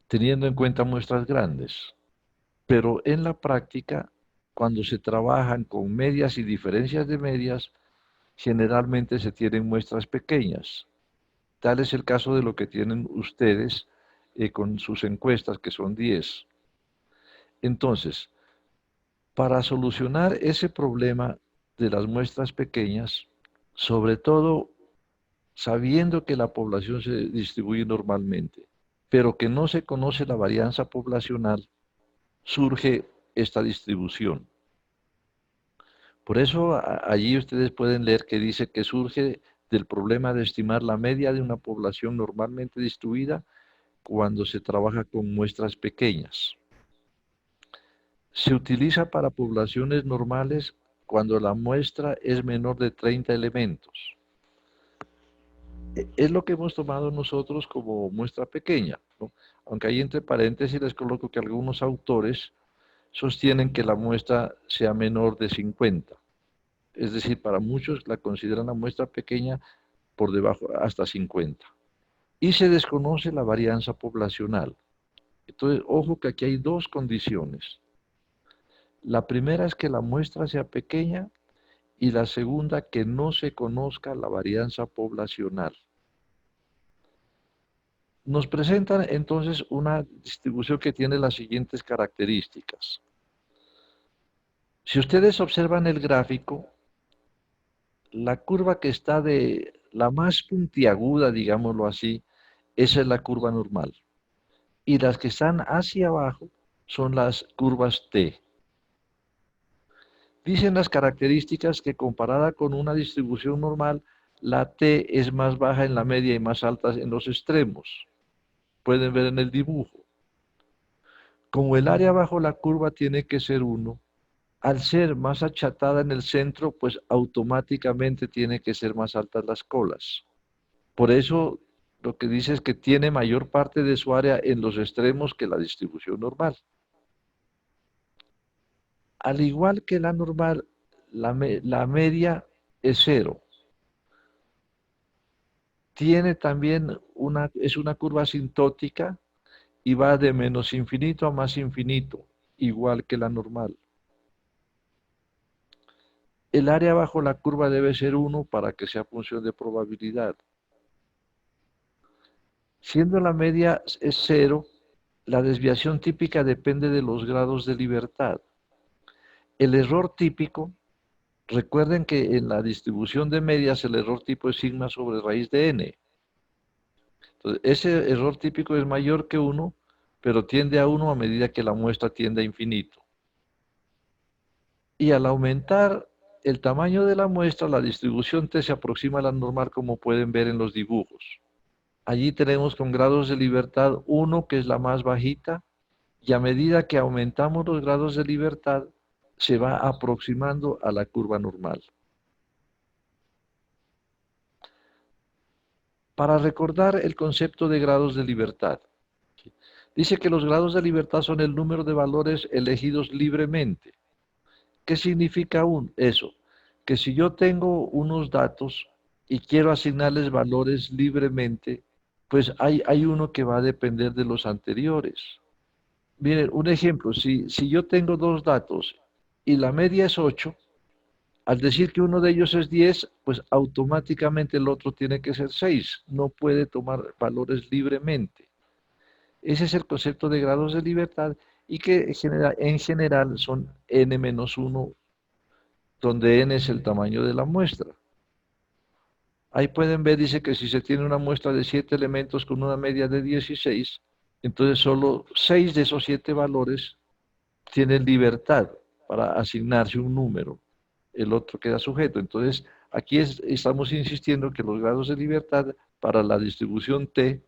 teniendo en cuenta muestras grandes. Pero en la práctica, cuando se trabajan con medias y diferencias de medias, generalmente se tienen muestras pequeñas. Tal es el caso de lo que tienen ustedes con sus encuestas, que son 10. Entonces, para solucionar ese problema de las muestras pequeñas, sobre todo sabiendo que la población se distribuye normalmente, pero que no se conoce la varianza poblacional, surge esta distribución. Por eso allí ustedes pueden leer que dice que surge del problema de estimar la media de una población normalmente distribuida cuando se trabaja con muestras pequeñas. Se utiliza para poblaciones normales cuando la muestra es menor de 30 elementos. Es lo que hemos tomado nosotros como muestra pequeña, ¿no? Aunque ahí entre paréntesis les coloco que algunos autores sostienen que la muestra sea menor de 50. Es decir, para muchos la consideran la muestra pequeña por debajo hasta 50. Y se desconoce la varianza poblacional. Entonces, ojo que aquí hay dos condiciones. La primera es que la muestra sea pequeña y la segunda que no se conozca la varianza poblacional. Nos presentan entonces una distribución que tiene las siguientes características. Si ustedes observan el gráfico, la curva que está de la más puntiaguda, digámoslo así, esa es la curva normal. Y las que están hacia abajo son las curvas T. Dicen las características que comparada con una distribución normal, la T es más baja en la media y más alta en los extremos. Pueden ver en el dibujo. Como el área bajo la curva tiene que ser 1, al ser más achatada en el centro, pues automáticamente tiene que ser más altas las colas. Por eso lo que dice es que tiene mayor parte de su área en los extremos que la distribución normal. Al igual que la normal, la media es 0. Tiene también es una curva asintótica y va de menos infinito a más infinito, igual que la normal. El área bajo la curva debe ser 1 para que sea función de probabilidad. Siendo la media es 0, la desviación típica depende de los grados de libertad. El error típico, recuerden que en la distribución de medias el error tipo es sigma sobre raíz de n. Entonces, ese error típico es mayor que 1, pero tiende a 1 a medida que la muestra tiende a infinito. Y al aumentar el tamaño de la muestra, la distribución T se aproxima a la normal como pueden ver en los dibujos. Allí tenemos con grados de libertad 1, que es la más bajita, y a medida que aumentamos los grados de libertad, se va aproximando a la curva normal. Para recordar el concepto de grados de libertad, dice que los grados de libertad son el número de valores elegidos libremente. ¿Qué significa eso? Que si yo tengo unos datos y quiero asignarles valores libremente, pues hay uno que va a depender de los anteriores. Miren, un ejemplo, si yo tengo dos datos y la media es 8, al decir que uno de ellos es 10, pues automáticamente el otro tiene que ser 6. No puede tomar valores libremente. Ese es el concepto de grados de libertad y que en general son n-1, donde n es el tamaño de la muestra. Ahí pueden ver, dice que si se tiene una muestra de 7 elementos con una media de 16, entonces solo 6 de esos 7 valores tienen libertad para asignarse un número. El otro queda sujeto. Entonces, aquí estamos insistiendo que los grados de libertad para la distribución T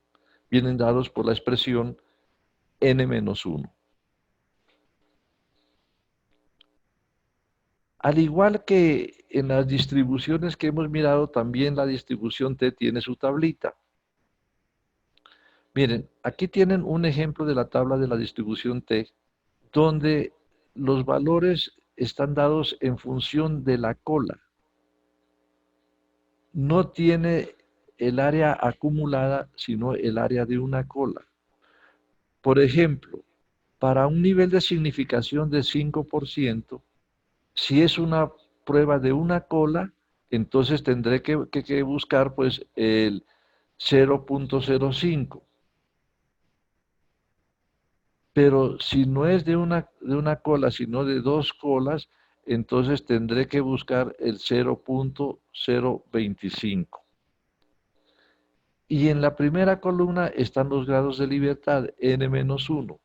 vienen dados por la expresión n-1. Al igual que en las distribuciones que hemos mirado, también la distribución T tiene su tablita. Miren, aquí tienen un ejemplo de la tabla de la distribución T, donde los valores están dados en función de la cola. No tiene el área acumulada, sino el área de una cola. Por ejemplo, para un nivel de significación de 5%, si es una prueba de una cola, entonces tendré que buscar pues el 0.05. Pero si no es de una cola, sino de dos colas, entonces tendré que buscar el 0.025. Y en la primera columna están los grados de libertad, n-1.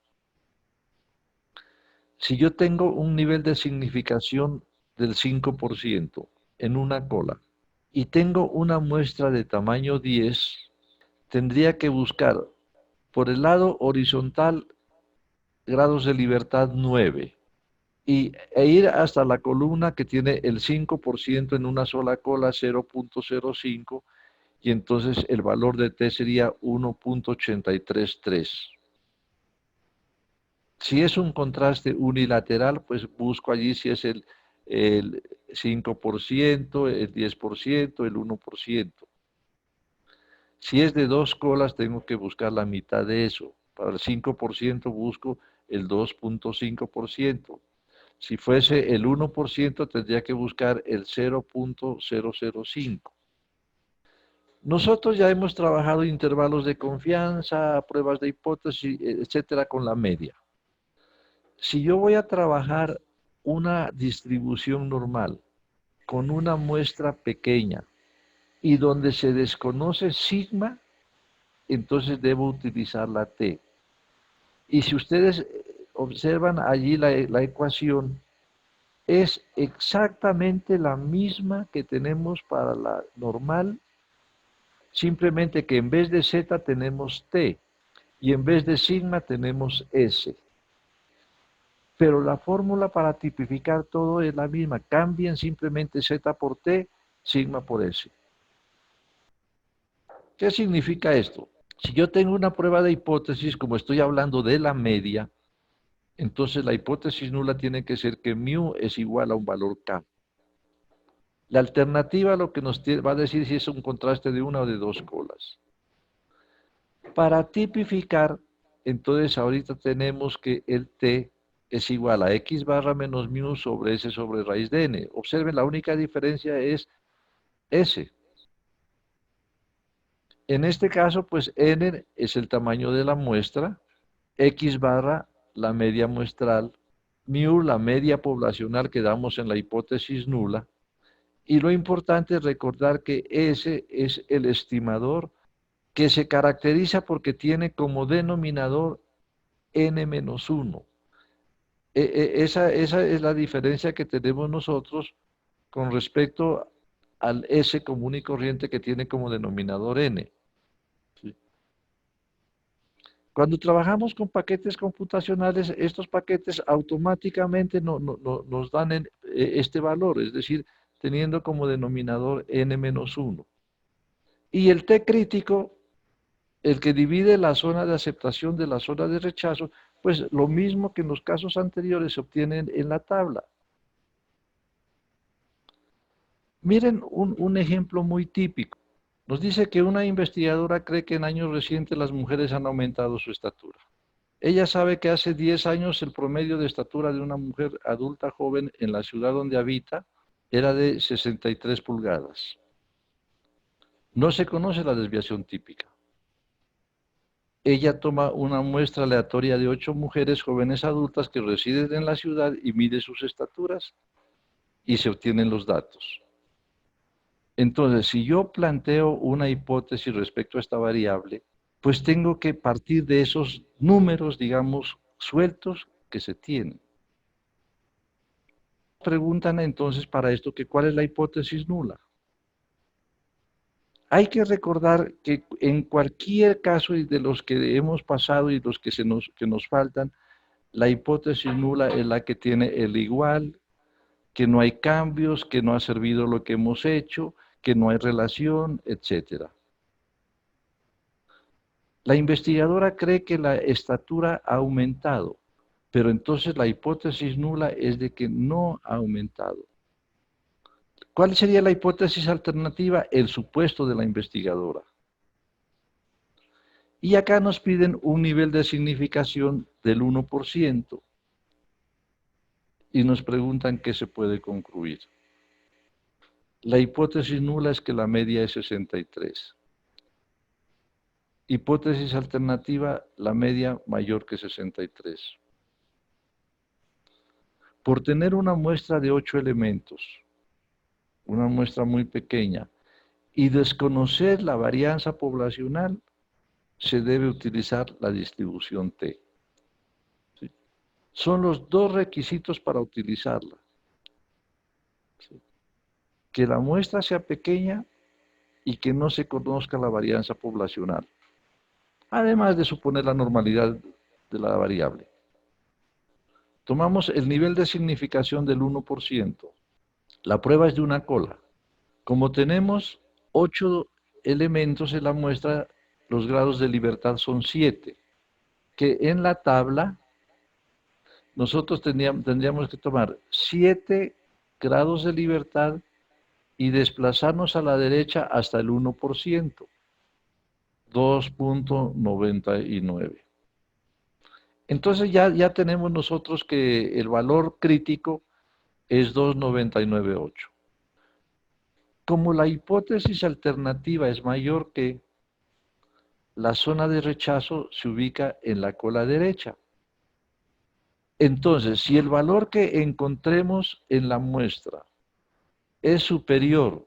Si yo tengo un nivel de significación del 5% en una cola y tengo una muestra de tamaño 10, tendría que buscar por el lado horizontal grados de libertad 9 e ir hasta la columna que tiene el 5% en una sola cola, 0.05, y entonces el valor de T sería 1.833. Si es un contraste unilateral, pues busco allí si es el 5%, el 10%, el 1%. Si es de dos colas, tengo que buscar la mitad de eso. Para el 5% busco el 2.5%. Si fuese el 1%, tendría que buscar el 0.005. Nosotros ya hemos trabajado intervalos de confianza, pruebas de hipótesis, etcétera, con la media. Si yo voy a trabajar una distribución normal con una muestra pequeña y donde se desconoce sigma, entonces debo utilizar la T. Y si ustedes observan allí la ecuación, es exactamente la misma que tenemos para la normal, simplemente que en vez de Z tenemos T y en vez de sigma tenemos S. Pero la fórmula para tipificar todo es la misma. Cambian simplemente Z por T, sigma por S. ¿Qué significa esto? Si yo tengo una prueba de hipótesis, como estoy hablando de la media, entonces la hipótesis nula tiene que ser que mu es igual a un valor K. La alternativa lo que nos va a decir si es un contraste de una o de dos colas. Para tipificar, entonces ahorita tenemos que el T es igual a x barra menos mu sobre s sobre raíz de n. Observen, la única diferencia es s. En este caso, pues n es el tamaño de la muestra, x barra la media muestral, mu la media poblacional que damos en la hipótesis nula, y lo importante es recordar que S es el estimador que se caracteriza porque tiene como denominador n-1. Esa es la diferencia que tenemos nosotros con respecto al S común y corriente que tiene como denominador n. ¿Sí? Cuando trabajamos con paquetes computacionales, estos paquetes automáticamente nos dan este valor, es decir, teniendo como denominador n-1. Y el T crítico, el que divide la zona de aceptación de la zona de rechazo, pues lo mismo que en los casos anteriores se obtiene en la tabla. Miren un ejemplo muy típico. Nos dice que una investigadora cree que en años recientes las mujeres han aumentado su estatura. Ella sabe que hace 10 años el promedio de estatura de una mujer adulta joven en la ciudad donde habita era de 63 pulgadas. No se conoce la desviación típica. Ella toma una muestra aleatoria de 8 mujeres jóvenes adultas que residen en la ciudad y mide sus estaturas y se obtienen los datos. Entonces, si yo planteo una hipótesis respecto a esta variable, pues tengo que partir de esos números, digamos, sueltos que se tienen. Preguntan entonces para esto que cuál es la hipótesis nula. Hay que recordar que en cualquier caso de los que hemos pasado y los que nos faltan, la hipótesis nula es la que tiene el igual, que no hay cambios, que no ha servido lo que hemos hecho, que no hay relación, etc. La investigadora cree que la estatura ha aumentado, pero entonces la hipótesis nula es de que no ha aumentado. ¿Cuál sería la hipótesis alternativa? El supuesto de la investigadora. Y acá nos piden un nivel de significación del 1% y nos preguntan qué se puede concluir. La hipótesis nula es que la media es 63. Hipótesis alternativa, la media mayor que 63. Por tener una muestra de 8 elementos, una muestra muy pequeña, y desconocer la varianza poblacional, se debe utilizar la distribución T. ¿Sí? Son los dos requisitos para utilizarla. ¿Sí? Que la muestra sea pequeña y que no se conozca la varianza poblacional, además de suponer la normalidad de la variable. Tomamos el nivel de significación del 1%. La prueba es de una cola. Como tenemos 8 elementos en la muestra, los grados de libertad son 7, que en la tabla nosotros tendríamos que tomar 7 grados de libertad y desplazarnos a la derecha hasta el 1%, 2.99. Entonces ya tenemos nosotros que el valor crítico es 2.998. Como la hipótesis alternativa es mayor que, la zona de rechazo se ubica en la cola derecha. Entonces, si el valor que encontremos en la muestra es superior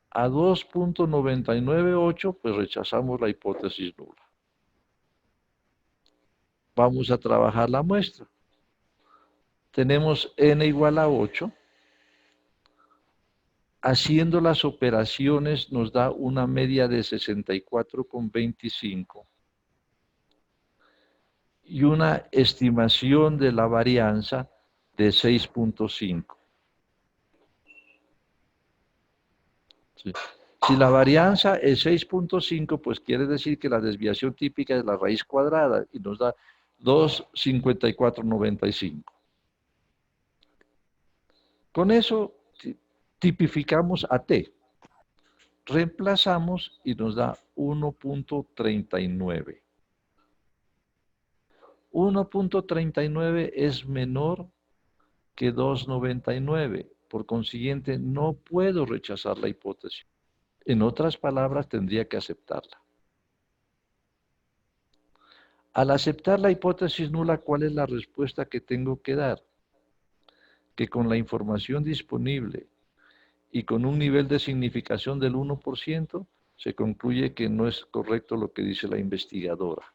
a 2.998, pues rechazamos la hipótesis nula. Vamos a trabajar la muestra. Tenemos n igual a 8. Haciendo las operaciones nos da una media de 64,25 y una estimación de la varianza de 6.5. ¿Sí? Si la varianza es 6.5, pues quiere decir que la desviación típica es la raíz cuadrada y nos da 2,5495. Con eso tipificamos a T. Reemplazamos y nos da 1.39. 1.39 es menor que 2.99. Por consiguiente, no puedo rechazar la hipótesis. En otras palabras, tendría que aceptarla. Al aceptar la hipótesis nula, ¿cuál es la respuesta que tengo que dar? Que con la información disponible y con un nivel de significación del 1%, se concluye que no es correcto lo que dice la investigadora.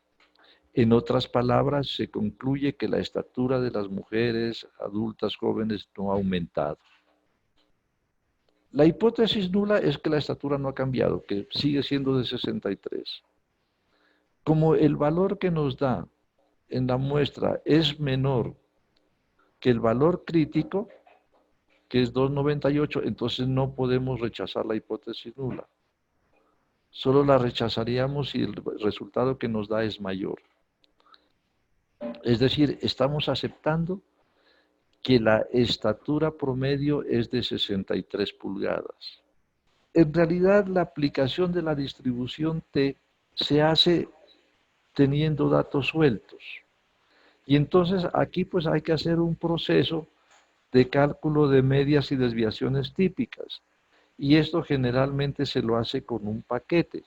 En otras palabras, se concluye que la estatura de las mujeres adultas jóvenes no ha aumentado. La hipótesis nula es que la estatura no ha cambiado, que sigue siendo de 63. Como el valor que nos da en la muestra es menor que el valor crítico, que es 2.98, entonces no podemos rechazar la hipótesis nula. Solo la rechazaríamos si el resultado que nos da es mayor. Es decir, estamos aceptando que la estatura promedio es de 63 pulgadas. En realidad, la aplicación de la distribución T se hace teniendo datos sueltos. Y entonces aquí pues hay que hacer un proceso de cálculo de medias y desviaciones típicas. Y esto generalmente se lo hace con un paquete.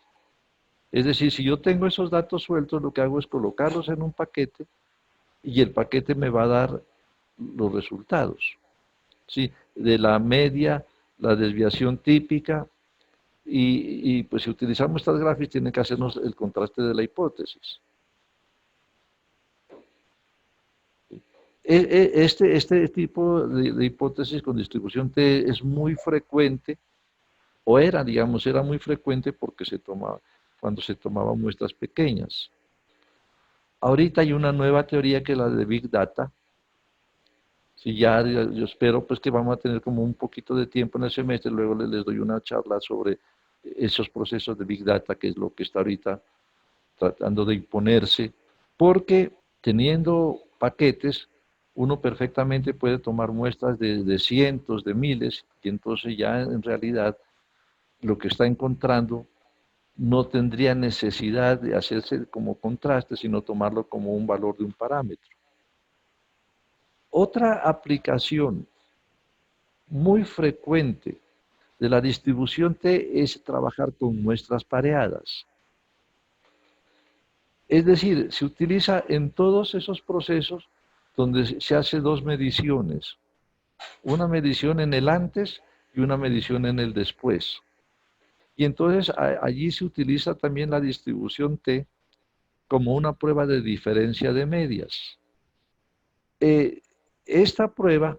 Es decir, si yo tengo esos datos sueltos, lo que hago es colocarlos en un paquete y el paquete me va a dar los resultados. ¿Sí? De la media, la desviación típica, y pues si utilizamos estas gráficas tienen que hacernos el contraste de la hipótesis. Este tipo de hipótesis con distribución T es muy frecuente, o era, digamos, era muy frecuente porque cuando se tomaban muestras pequeñas. Ahorita hay una nueva teoría que es la de Big Data. Si ya yo espero pues que vamos a tener como un poquito de tiempo en el semestre, luego les doy una charla sobre esos procesos de Big Data, que es lo que está ahorita tratando de imponerse, porque teniendo paquetes, uno perfectamente puede tomar muestras de cientos, de miles, y entonces ya en realidad lo que está encontrando no tendría necesidad de hacerse como contraste, sino tomarlo como un valor de un parámetro. Otra aplicación muy frecuente de la distribución T es trabajar con muestras pareadas. Es decir, se utiliza en todos esos procesos donde se hace dos mediciones, una medición en el antes y una medición en el después. Y entonces allí se utiliza también la distribución T como una prueba de diferencia de medias. Esta prueba,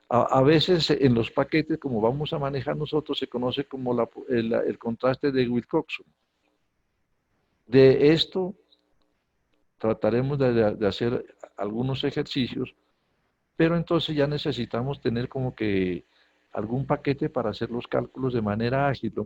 a veces en los paquetes, como vamos a manejar nosotros, se conoce como el contraste de Wilcoxon. De esto trataremos de hacer algunos ejercicios, pero entonces ya necesitamos tener como que algún paquete para hacer los cálculos de manera ágil. No